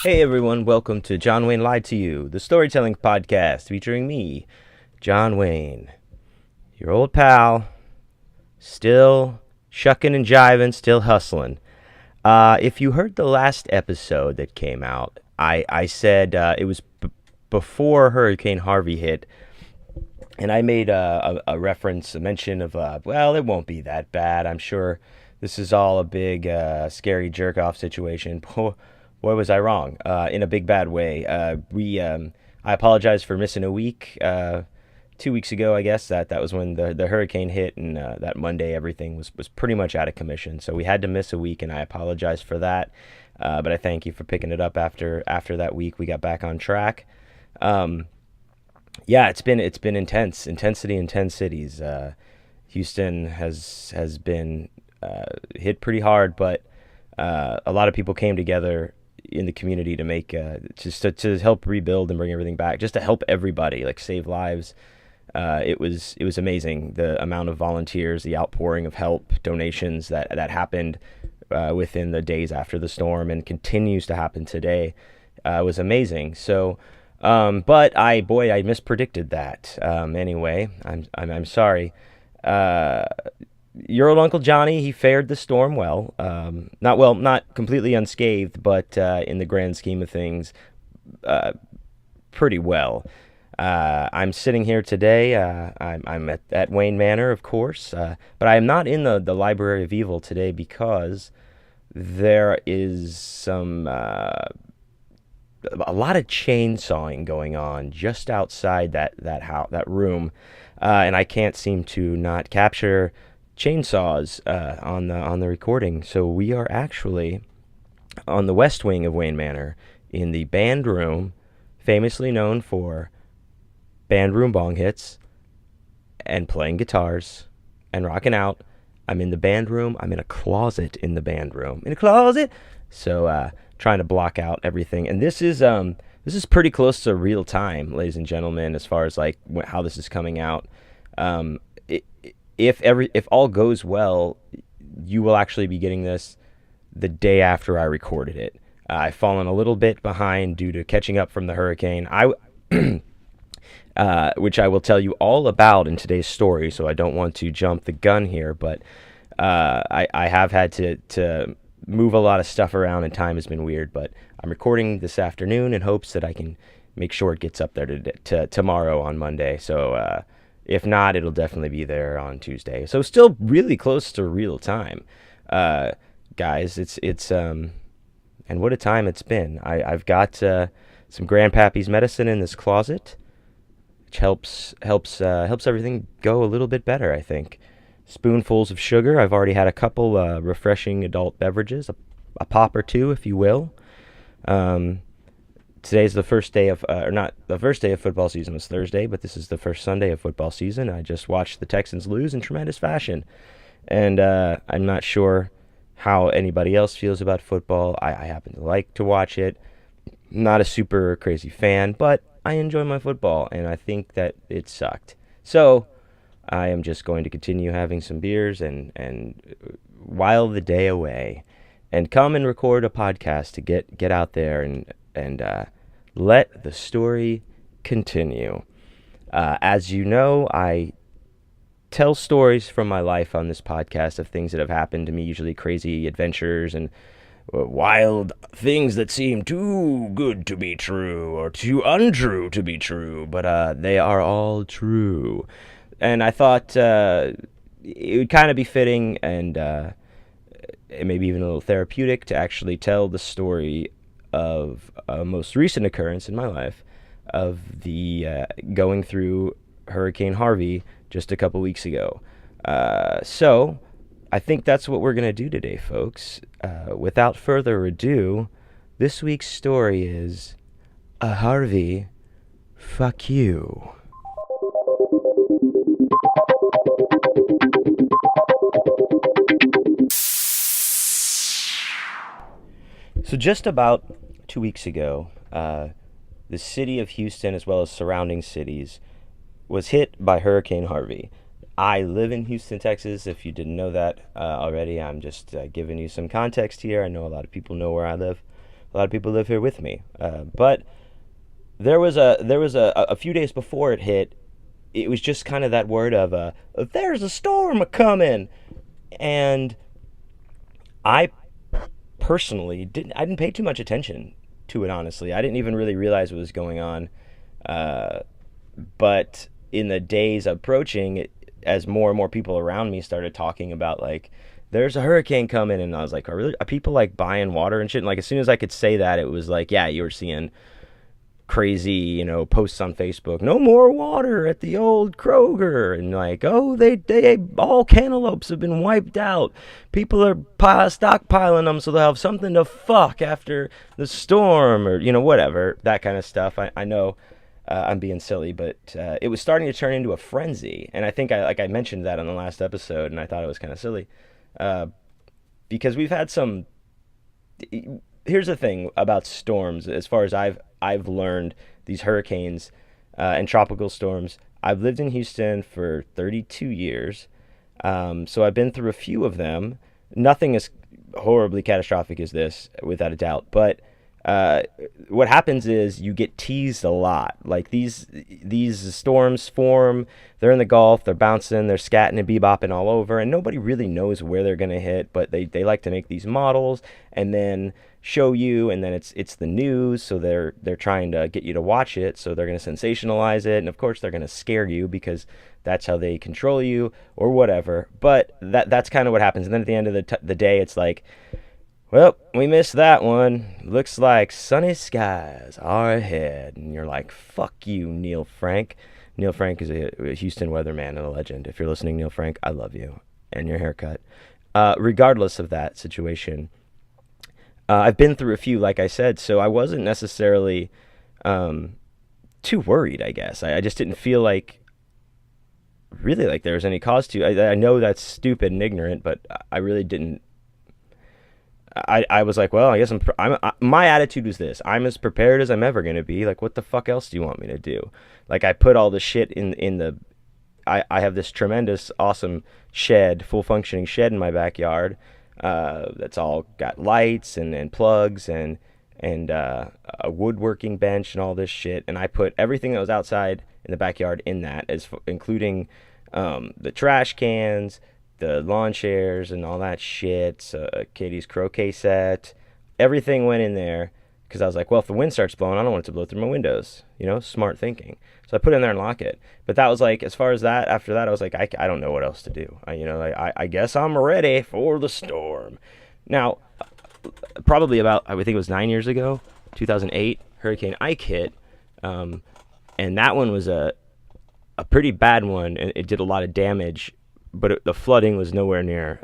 Hey everyone, welcome to John Wayne Lied to You, the storytelling podcast featuring me, John Wayne, your old pal, still shucking and jiving, still hustling. If you heard the last episode that came out, I said it was before Hurricane Harvey hit, and I made a reference, a mention of, well, it won't be that bad. I'm sure this is all a big, scary jerk-off situation. Boy, was I wrong, in a big bad way. I apologize for missing a week. 2 weeks ago, I guess, that was when the hurricane hit, and that Monday everything was pretty much out of commission. So we had to miss a week, and I apologize for that. But I thank you for picking it up after that week. We got back on track. Yeah, it's been intensity in 10 cities. Houston has been hit pretty hard, but a lot of people came together in the community to make just to help rebuild and bring everything back, just to help everybody, like save lives. It was amazing, the amount of volunteers, the outpouring of help, donations that happened within the days after the storm and continues to happen today. Was amazing. So, but I mispredicted that. Anyway, I'm sorry. Your old Uncle Johnny, he fared the storm well. Not completely unscathed, but in the grand scheme of things, pretty well. I'm sitting here today. I'm at Wayne Manor, of course, but I am not in the Library of Evil today because there is a lot of chainsawing going on just outside that room, and I can't seem to not capture chainsaws on the recording. So we are actually on the west wing of Wayne Manor in the band room, famously known for band room bong hits and playing guitars and rocking out. I'm in the band room. I'm in a closet in the band room. In a closet. So trying to block out everything. And this is pretty close to real time, ladies and gentlemen, as far as like how this is coming out. If all goes well, you will actually be getting this the day after I recorded it. I've fallen a little bit behind due to catching up from the hurricane, which I will tell you all about in today's story, so I don't want to jump the gun here, but I have had to move a lot of stuff around, and time has been weird, but I'm recording this afternoon in hopes that I can make sure it gets up there to tomorrow on Monday. So if not, it'll definitely be there on Tuesday. So still really close to real time, guys. It's and what a time it's been. I've got some Grandpappy's medicine in this closet, which helps everything go a little bit better, I think. Spoonfuls of sugar. I've already had a couple refreshing adult beverages, a pop or two, if you will. Today's the first day of, or not the first day of football season was Thursday, but this is the first Sunday of football season. I just watched the Texans lose in tremendous fashion, and I'm not sure how anybody else feels about football. I happen to like to watch it. Not a super crazy fan, but I enjoy my football, and I think that it sucked. So I am just going to continue having some beers and while the day away, and come and record a podcast to get out there and let the story continue. As you know, I tell stories from my life on this podcast of things that have happened to me, usually crazy adventures and wild things that seem too good to be true or too untrue to be true, but they are all true. And I thought it would kind of be fitting and maybe even a little therapeutic to actually tell the story of a most recent occurrence in my life of the going through Hurricane Harvey just a couple weeks ago. So I think that's what we're going to do today, folks. Without further ado, this week's story is a Harvey fuck you. So just about 2 weeks ago, the city of Houston, as well as surrounding cities, was hit by Hurricane Harvey. I live in Houston, Texas. If you didn't know that already, I'm just giving you some context here. I know a lot of people know where I live. A lot of people live here with me. But there was a few days before it hit. It was just kind of that word of there's a storm a coming, and I personally didn't pay too much attention to it. Honestly, I didn't even really realize what was going on. Uh, but in the days approaching, as more and more people around me started talking about like there's a hurricane coming, and I was like, are people like buying water and shit? And like as soon as I could say that, it was like, yeah, you were seeing crazy, posts on Facebook. No more water at the old Kroger, and like, oh, they all cantaloupes have been wiped out. People are stockpiling them so they'll have something to fuck after the storm, or whatever, that kind of stuff. I know. I'm being silly, but it was starting to turn into a frenzy, and I think I mentioned that on the last episode, and I thought it was kind of silly, uh, because we've had some. Here's the thing about storms, as far as I've learned, these hurricanes and tropical storms. I've lived in Houston for 32 years, so I've been through a few of them. Nothing as horribly catastrophic as this, without a doubt, but uh, what happens is you get teased a lot. Like these storms form, they're in the Gulf, they're bouncing, they're scatting and bebopping all over, and nobody really knows where they're gonna hit. But they like to make these models and then show you, and then it's the news, so they're trying to get you to watch it. So they're gonna sensationalize it, and of course they're gonna scare you because that's how they control you or whatever. But that's kind of what happens. And then at the end of the day, it's like, well, we missed that one. Looks like sunny skies are ahead. And you're like, fuck you, Neil Frank. Neil Frank is a Houston weatherman and a legend. If you're listening, Neil Frank, I love you and your haircut. Regardless of that situation, I've been through a few, like I said, so I wasn't necessarily too worried, I guess. I just didn't feel like, really, like there was any cause to. I know that's stupid and ignorant, but I really didn't. I was like, well, I guess my attitude was this: I'm as prepared as I'm ever gonna be. Like, what the fuck else do you want me to do? Like, I put all the shit in the. I have this tremendous, awesome shed, full functioning shed in my backyard. That's all got lights and plugs and a woodworking bench and all this shit. And I put everything that was outside in the backyard in that, including the trash cans, the lawn chairs and all that shit, Katie's croquet set, everything went in there because I was like, well, if the wind starts blowing, I don't want it to blow through my windows. Smart thinking. So I put it in there and lock it. But that was like, as far as that, after that, I was like, I don't know what else to do. I guess I'm ready for the storm. Now, probably about, I would think it was 9 years ago, 2008, Hurricane Ike hit, and that one was a pretty bad one, and it did a lot of damage. But the flooding was nowhere near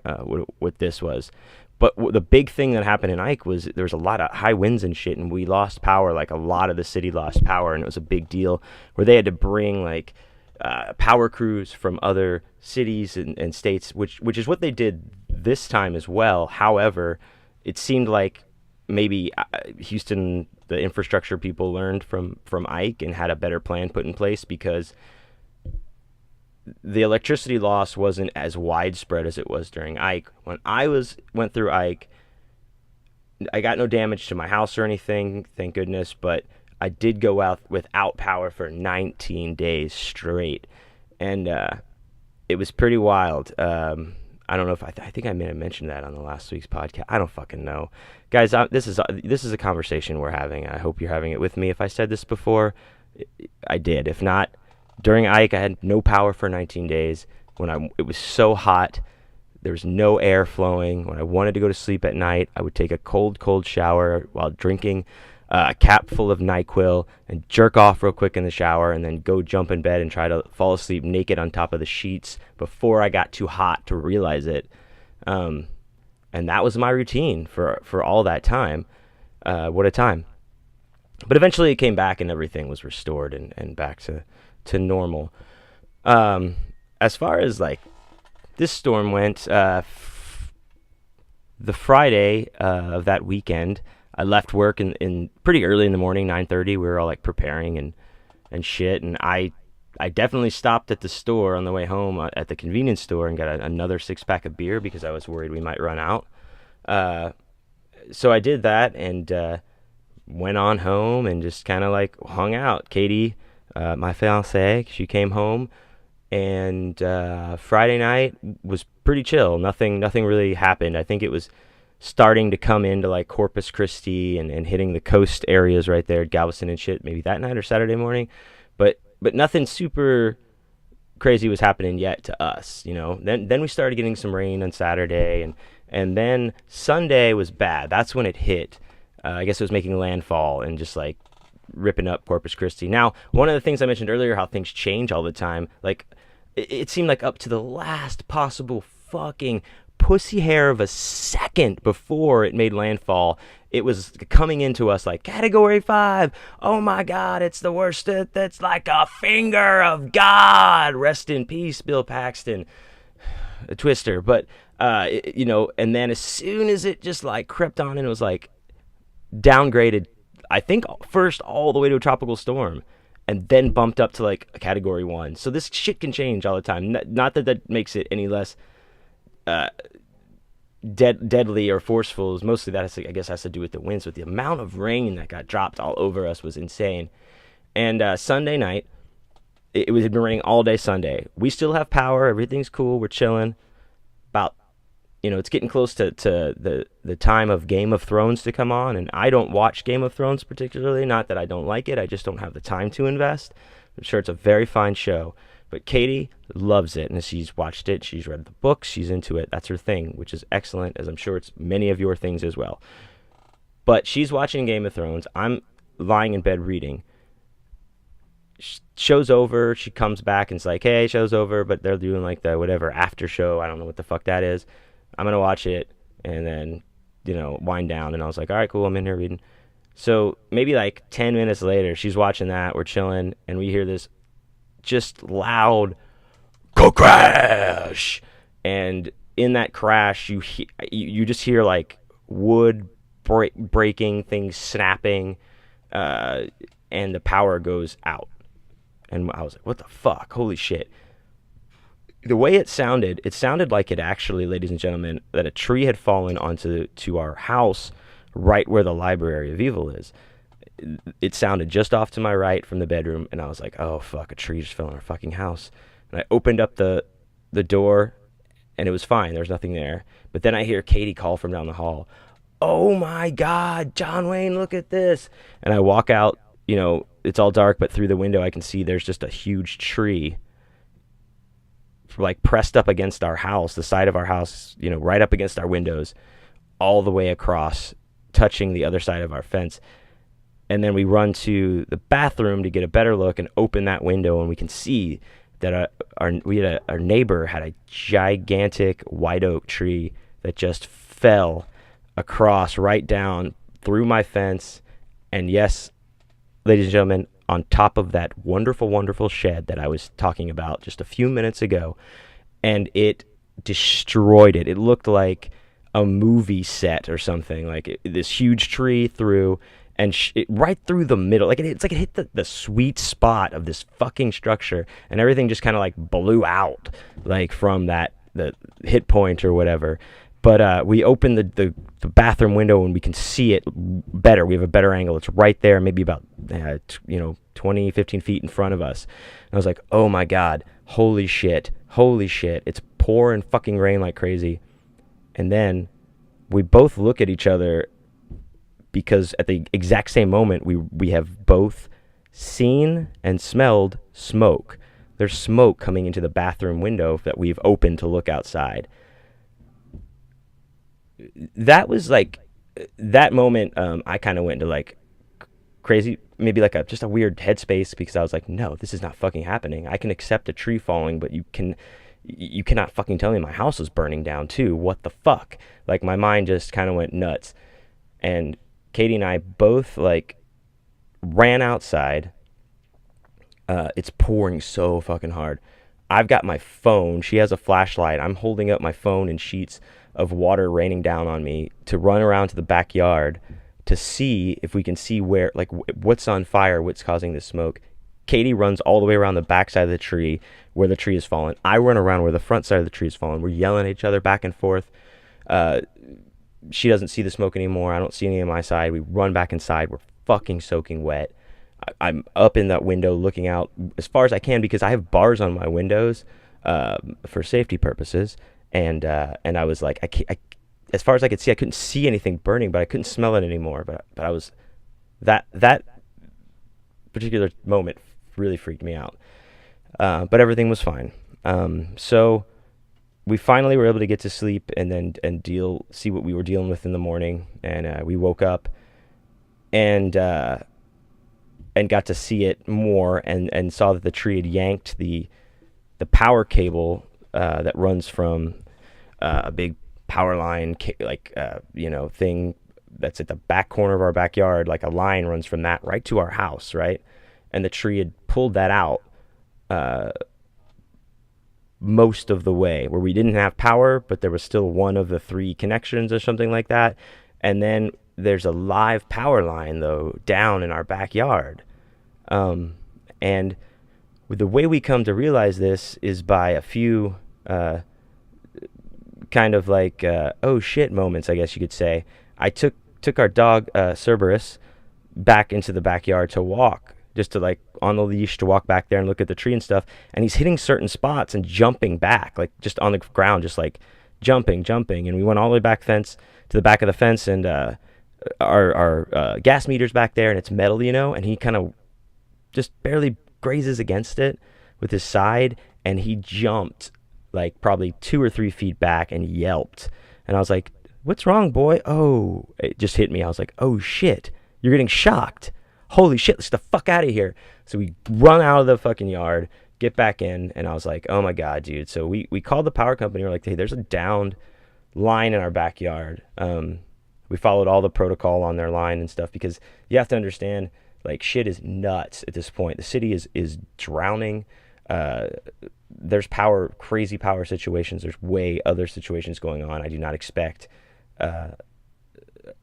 what this was. But the big thing that happened in Ike was there was a lot of high winds and shit, and we lost power. Like, a lot of the city lost power, and it was a big deal where they had to bring like power crews from other cities and states, which is what they did this time as well. However, it seemed like maybe Houston, the infrastructure people, learned from Ike and had a better plan put in place, because the electricity loss wasn't as widespread as it was during Ike. When I went through Ike, I got no damage to my house or anything, thank goodness, but I did go out without power for 19 days straight, and it was pretty wild. I don't know if I think I may have mentioned that on the last week's podcast. I don't fucking know, guys. This is a conversation we're having. I hope you're having it with me. If I said this before, I did. If not, during Ike, I had no power for 19 days. It was so hot, there was no air flowing. When I wanted to go to sleep at night, I would take a cold shower while drinking a cap full of NyQuil and jerk off real quick in the shower, and then go jump in bed and try to fall asleep naked on top of the sheets before I got too hot to realize it. And that was my routine for all that time. What a time. But eventually it came back and everything was restored and back to normal. As far as like this storm went, the Friday of that weekend, I left work in pretty early in the morning, 9:30. We were all like preparing and shit, and I definitely stopped at the store on the way home, at the convenience store, and got another 6-pack of beer because I was worried we might run out. So I did that, and went on home and just kind of like hung out. Katie, my fiance, she came home, and Friday night was pretty chill. Nothing really happened. I think it was starting to come into like Corpus Christi and hitting the coast areas right there, Galveston and shit, maybe that night or Saturday morning, but nothing super crazy was happening yet to us, you know. Then we started getting some rain on Saturday, and then Sunday was bad. That's when it hit. I guess it was making landfall and just like ripping up Corpus Christi. Now, one of the things I mentioned earlier, how things change all the time, like it seemed like up to the last possible fucking pussy hair of a second before it made landfall, it was coming into us like Category 5. Oh my God, it's the worst. That's like a finger of God. Rest in peace, Bill Paxton. A twister. But, you know, and then as soon as it just like crept on and it was like downgraded, I think first all the way to a tropical storm, and then bumped up to like a Category 1. So this shit can change all the time. Not that that makes it any less deadly or forceful. Mostly that I guess has to do with the winds, but the amount of rain that got dropped all over us was insane. And Sunday night, it had been raining all day Sunday. We still have power. Everything's cool. We're chilling. About, you know, it's getting close to the time of Game of Thrones to come on, and I don't watch Game of Thrones particularly. Not that I don't like it. I just don't have the time to invest. I'm sure it's a very fine show. But Katie loves it, and she's watched it, she's read the books, she's into it. That's her thing, which is excellent, as I'm sure it's many of your things as well. But she's watching Game of Thrones. I'm lying in bed reading. Show's over, she comes back and it's like, hey, show's over, but they're doing like the whatever after show. I don't know what the fuck that is. I'm going to watch it and then, you know, wind down. And I was like, all right, cool, I'm in here reading. So maybe like 10 minutes later, she's watching that, we're chilling, and we hear this just loud crash, and in that crash you just hear like wood breaking, things snapping, and the power goes out. And I was like, what the fuck, holy shit. The way it sounded like it actually, ladies and gentlemen, that a tree had fallen onto our house right where the Library of Evil is. It sounded just off to my right from the bedroom, and I was like, oh fuck, a tree just fell on our fucking house. And I opened up the door, and it was fine, there was nothing there. But then I hear Katie call from down the hall, oh my God, John Wayne, look at this. And I walk out, you know, it's all dark, but through the window I can see there's just a huge tree like pressed up against our house, the side of our house, you know, right up against our windows, all the way across, touching the other side of our fence. And then we run to the bathroom to get a better look and open that window, and we can see that our neighbor had a gigantic white oak tree that just fell across right down through my fence. And yes, ladies and gentlemen, on top of that wonderful, wonderful shed that I was talking about just a few minutes ago, and it destroyed it. It looked like a movie set or something, like this huge tree through, and right through the middle, like it's like it hit the sweet spot of this fucking structure, and everything just kind of like blew out, like from the hit point or whatever. But we opened the bathroom window and we can see it better. We have a better angle. It's right there, maybe about 20, 15 feet in front of us. And I was like, oh my God, holy shit. It's pouring fucking rain like crazy. And then we both look at each other, because at the exact same moment we have both seen and smelled smoke. There's smoke coming into the bathroom window that we've opened to look outside. That was like, that moment, I kind of went into like crazy, maybe like just a weird headspace, because I was like, no, this is not fucking happening. I can accept a tree falling, but you cannot fucking tell me my house is burning down too. What the fuck? Like, my mind just kind of went nuts. And Katie and I both like ran outside. It's pouring so fucking hard. I've got my phone. She has a flashlight. I'm holding up my phone in sheets of water raining down on me to run around to the backyard to see if we can see where, like, what's on fire, what's causing this smoke. Katie runs all the way around the back side of the tree where the tree has fallen. I run around where the front side of the tree has fallen. We're yelling at each other back and forth. She doesn't see the smoke anymore. I don't see any on my side. We run back inside. We're fucking soaking wet. I'm up in that window looking out as far as I can because I have bars on my windows for safety purposes. And I was like, as far as I could see, I couldn't see anything burning, but I couldn't smell it anymore. But I was that particular moment really freaked me out. But everything was fine. So we finally were able to get to sleep and see what we were dealing with in the morning. And we woke up and got to see it more and saw that the tree had yanked the power cable that runs from a big power line, thing that's at the back corner of our backyard. Like a line runs from that right to our house, right? And the tree had pulled that out most of the way, where we didn't have power, but there was still one of the 3 connections or something like that. And then there's a live power line, though, down in our backyard. And the way we come to realize this is by a few kind of like oh shit moments, I guess you could say. I took our dog Cerberus back into the backyard to walk, just to like on the leash to walk back there and look at the tree and stuff. And he's hitting certain spots and jumping back, like just on the ground, just like jumping. And we went all the way back to the back of the fence, and our gas meter's back there, and it's metal, and he kind of just barely grazes against it with his side, and he jumped like probably 2 or 3 feet back and yelped. And I was like, "What's wrong, boy?" Oh, it just hit me. I was like, "Oh shit, you're getting shocked. Holy shit, let's get the fuck out of here." So we run out of the fucking yard, get back in, and I was like, "Oh my god, dude." So we called the power company. We're like, "Hey, there's a downed line in our backyard." We followed all the protocol on their line and stuff, because you have to understand, like, shit is nuts at this point. The city is drowning. There's crazy power situations. There's way other situations going on. I do not expect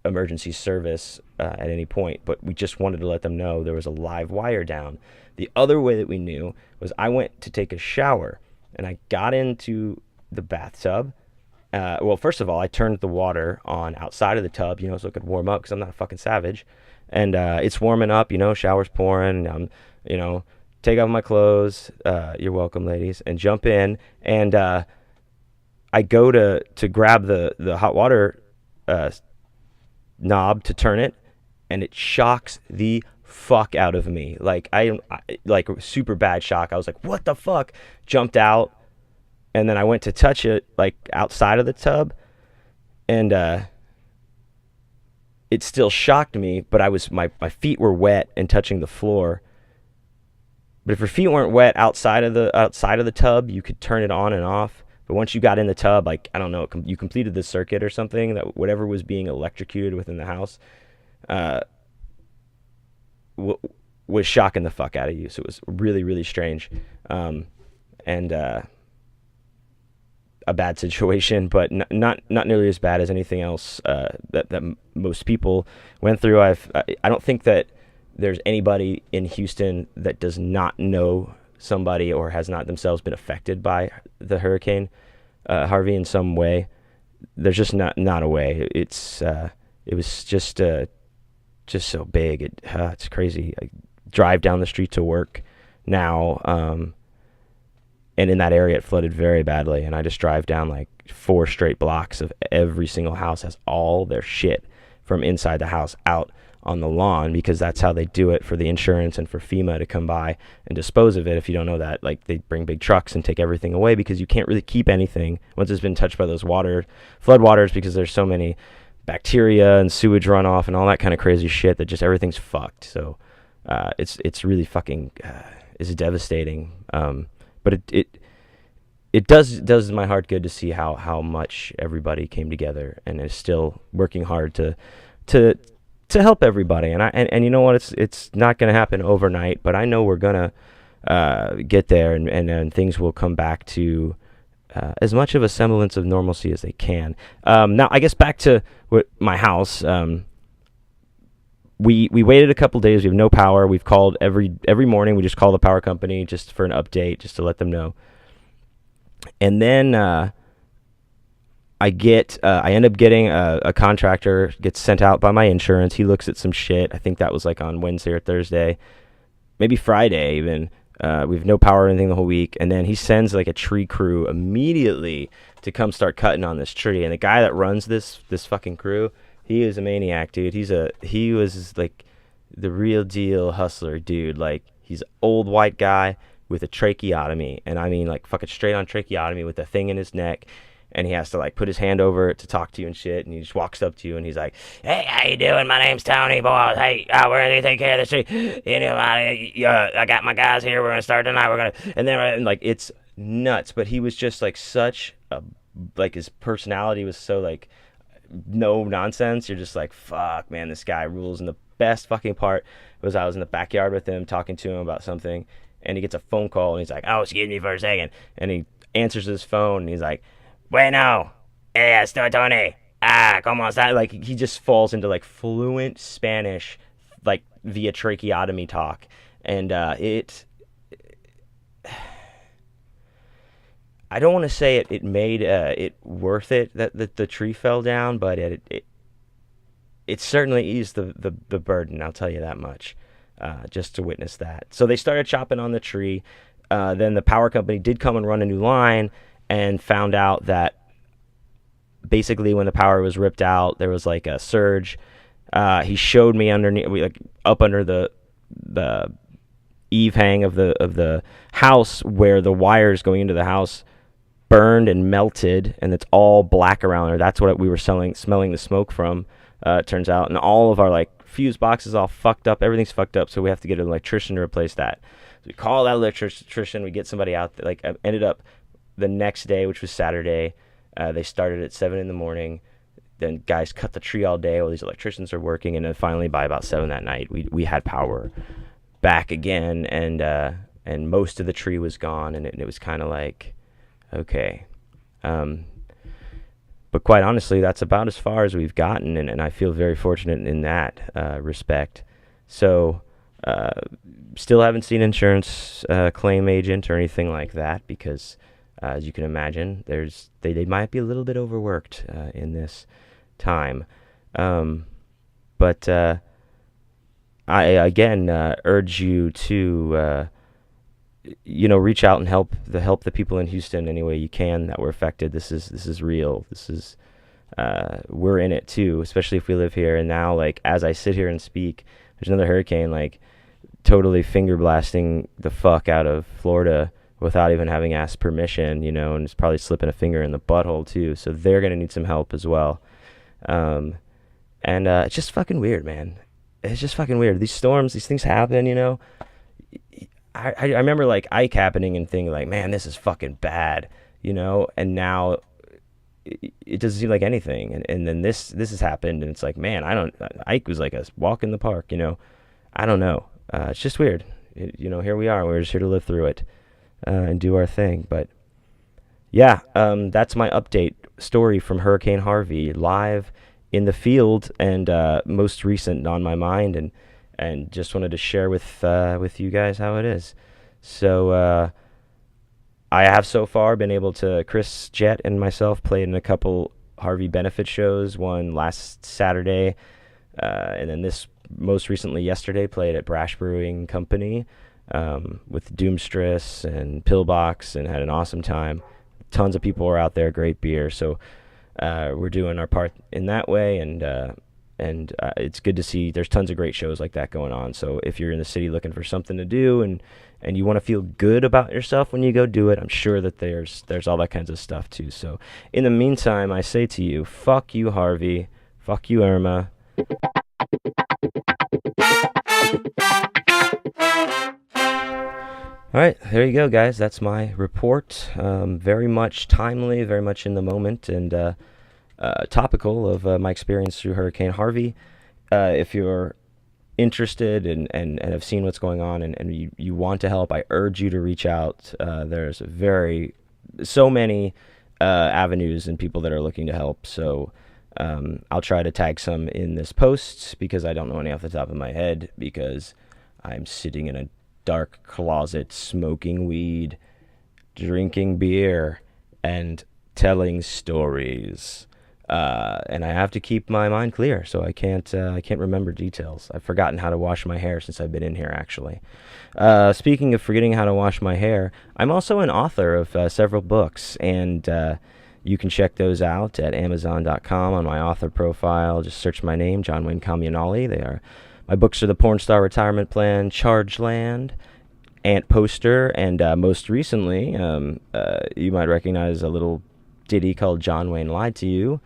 emergency service at any point, but we just wanted to let them know there was a live wire down. The other way that we knew was I went to take a shower, and I got into the bathtub. Well, first of all, I turned the water on outside of the tub, so it could warm up, because I'm not a fucking savage. And it's warming up, shower's pouring, take off my clothes, you're welcome, ladies, and jump in. And I go to grab the hot water knob to turn it, and it shocks the fuck out of me. Like, I like super bad shock. I was like, what the fuck? Jumped out, and then I went to touch it like outside of the tub, and it still shocked me, but my feet were wet and touching the floor. But if your feet weren't wet outside of the tub, you could turn it on and off. But once you got in the tub, like, I don't know, you completed the circuit or something, that whatever was being electrocuted within the house was shocking the fuck out of you. So it was really, really strange. And a bad situation, but not nearly as bad as anything else that most people went through. I don't think that there's anybody in Houston that does not know somebody or has not themselves been affected by the Hurricane Harvey in some way. There's just not a way. It was just so big. It's crazy. I drive down the street to work now, and in that area it flooded very badly, and I just drive down like 4 straight blocks of every single house has all their shit from inside the house out on the lawn, because that's how they do it for the insurance and for FEMA to come by and dispose of it. If you don't know that, like, they bring big trucks and take everything away, because you can't really keep anything once it's been touched by those flood waters, because there's so many bacteria and sewage runoff and all that kind of crazy shit that just everything's fucked. So it's really fucking it's devastating. But it does my heart good to see how much everybody came together and is still working hard to help everybody. And you know what, it's not going to happen overnight, but I know we're gonna get there, and things will come back to as much of a semblance of normalcy as they can. Now, I guess back to my house. We waited a couple days. We have no power. We've called every morning. We just call the power company just for an update, just to let them know. And then I end up getting a contractor gets sent out by my insurance. He looks at some shit. I think that was like on Wednesday or Thursday, maybe Friday even. We have no power or anything the whole week, and then he sends like a tree crew immediately to come start cutting on this tree. And the guy that runs this fucking crew, he is a maniac, dude. He was like the real deal hustler, dude. Like, he's an old white guy with a tracheotomy, and I mean like fucking straight on tracheotomy with a thing in his neck. And he has to like put his hand over it to talk to you and shit. And he just walks up to you and he's like, "Hey, how you doing? My name's Tony, boys. Hey, we're gonna take care of this tree. You know, I got my guys here. We're gonna start tonight. We're gonna." And then like it's nuts. But he was just like such a like his personality was so like no nonsense. You're just like, fuck, man, this guy rules. And the best fucking part was I was in the backyard with him talking to him about something, and he gets a phone call and he's like, "Oh, excuse me for a second," and he answers his phone and he's like, "Bueno, estoy Tony. Como está?" Like, he just falls into like fluent Spanish, like via tracheotomy talk, and I don't want to say it made it worth it that the tree fell down, but it certainly eased the burden. I'll tell you that much. Just to witness that. So they started chopping on the tree. Then the power company did come and run a new line, and found out that basically when the power was ripped out, there was like a surge. He showed me underneath, like up under the eave hang of the house, where the wires going into the house burned and melted, and it's all black around there. That's what we were smelling the smoke from. It turns out, and all of our like fuse boxes all fucked up. Everything's fucked up, so we have to get an electrician to replace that. So we call that electrician. We get somebody out. Like, I ended up the next day, which was Saturday. They started at 7 in the morning. Then guys cut the tree all day while these electricians are working, and then finally by about 7 that night, we had power back again, and most of the tree was gone, and it was kind of like, okay. But quite honestly, that's about as far as we've gotten, and I feel very fortunate in that respect. So, still haven't seen insurance claim agent or anything like that, because as you can imagine, they might be a little bit overworked in this time. But I again urge you to reach out and help the people in Houston any way you can that were affected. This is real. This is we're in it too, especially if we live here. And now, like, as I sit here and speak, there's another hurricane like totally finger blasting the fuck out of Florida without even having asked permission, and it's probably slipping a finger in the butthole too. So they're gonna need some help as well. And it's just fucking weird, man. It's just fucking weird. These storms, these things happen, I remember like Ike happening and thinking like, man, this is fucking bad, and now it doesn't seem like anything. And then this has happened, and it's like, man, Ike was like a walk in the park, I don't know. It's just weird. Here we are. We're just here to live through it and do our thing. But yeah, that's my update story from Hurricane Harvey, live in the field, and most recent on my mind, and just wanted to share with you guys how it is. So I have so far been able to, Chris Jett and myself played in a couple Harvey benefit shows, one last Saturday, and then this most recently yesterday played at Brash Brewing Company with Doomstress and Pillbox, and had an awesome time. Tons of people were out there, great beer. So we're doing our part in that way, and it's good to see there's tons of great shows like that going on. So if you're in the city looking for something to do, and you want to feel good about yourself when you go do it, I'm sure that there's all that kinds of stuff too. So in the meantime, I say to you, fuck you, Harvey. Fuck you, Irma. All right, there you go, guys. That's my report. Very much timely, very much in the moment, and topical of my experience through Hurricane Harvey. If you're interested and have seen what's going on, and you want to help, I urge you to reach out. There's so many avenues and people that are looking to help. So I'll try to tag some in this post, because I don't know any off the top of my head, because I'm sitting in a dark closet, smoking weed, drinking beer, and telling stories. And I have to keep my mind clear, so I can't remember details. I've forgotten how to wash my hair since I've been in here, actually. Speaking of forgetting how to wash my hair, I'm also an author of several books, and you can check those out at Amazon.com on my author profile. Just search my name, John Wayne Communale. My books are The Porn Star Retirement Plan, Charge Land, Ant Poster, and most recently, you might recognize a little ditty called John Wayne Lied to You,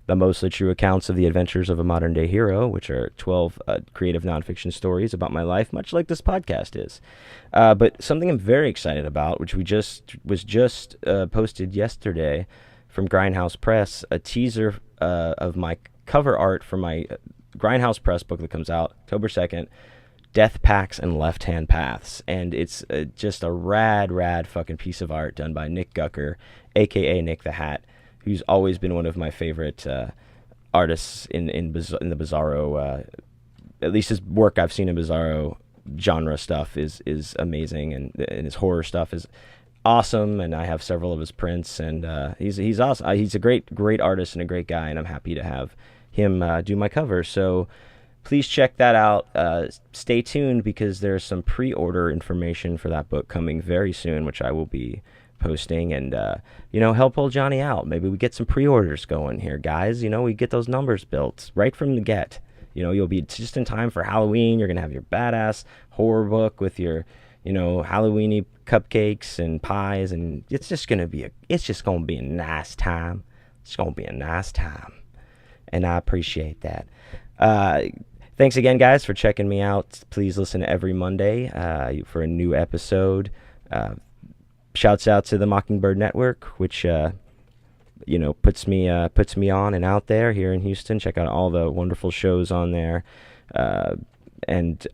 the mostly true accounts of the adventures of a modern-day hero, which are 12 creative nonfiction stories about my life, much like this podcast is. But something I'm very excited about, which was just posted yesterday from Grindhouse Press, a teaser of my cover art for my Grindhouse Press book that comes out October 2nd, Death Packs and Left-Hand Paths. And it's just a rad fucking piece of art done by Nick Gucker, a.k.a. Nick the Hat, who's always been one of my favorite artists in the Bizarro, at least his work I've seen in Bizarro genre stuff is amazing, and his horror stuff is awesome, and I have several of his prints, and he's awesome. He's a great artist and a great guy, and I'm happy to have him do my cover. So please check that out. Stay tuned, because there's some pre-order information for that book coming very soon, which I will be posting, and help old Johnny out. Maybe we get some pre-orders going here, guys. We get those numbers built right from the get. You'll be just in time for Halloween. You're gonna have your badass horror book with your Halloweeny cupcakes and pies, and it's just gonna be a nice time. It's gonna be a nice time, and I appreciate that. Thanks again, guys, for checking me out. Please listen every Monday for a new episode. Shouts out to the Mockingbird Network, which puts me on and out there here in Houston. Check out all the wonderful shows on there, and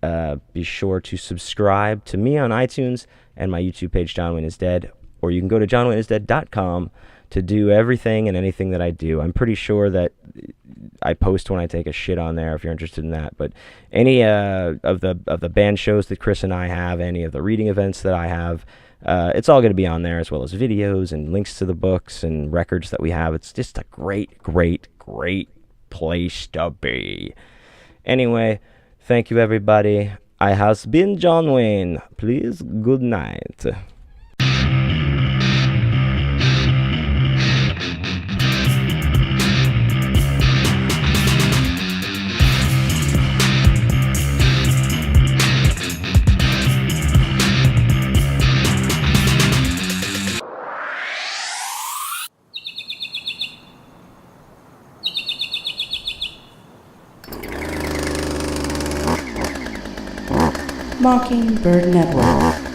be sure to subscribe to me on iTunes and my YouTube page, John Wayne is Dead. Or you can go to johnwayneisdead.com to do everything and anything that I do. I'm pretty sure that I post when I take a shit on there, if you're interested in that. But any of the band shows that Chris and I have, any of the reading events that I have, it's all going to be on there, as well as videos and links to the books and records that we have. It's just a great place to be. Anyway, thank you, everybody. I has been John Wayne. Please, good night. Mockingbird Network.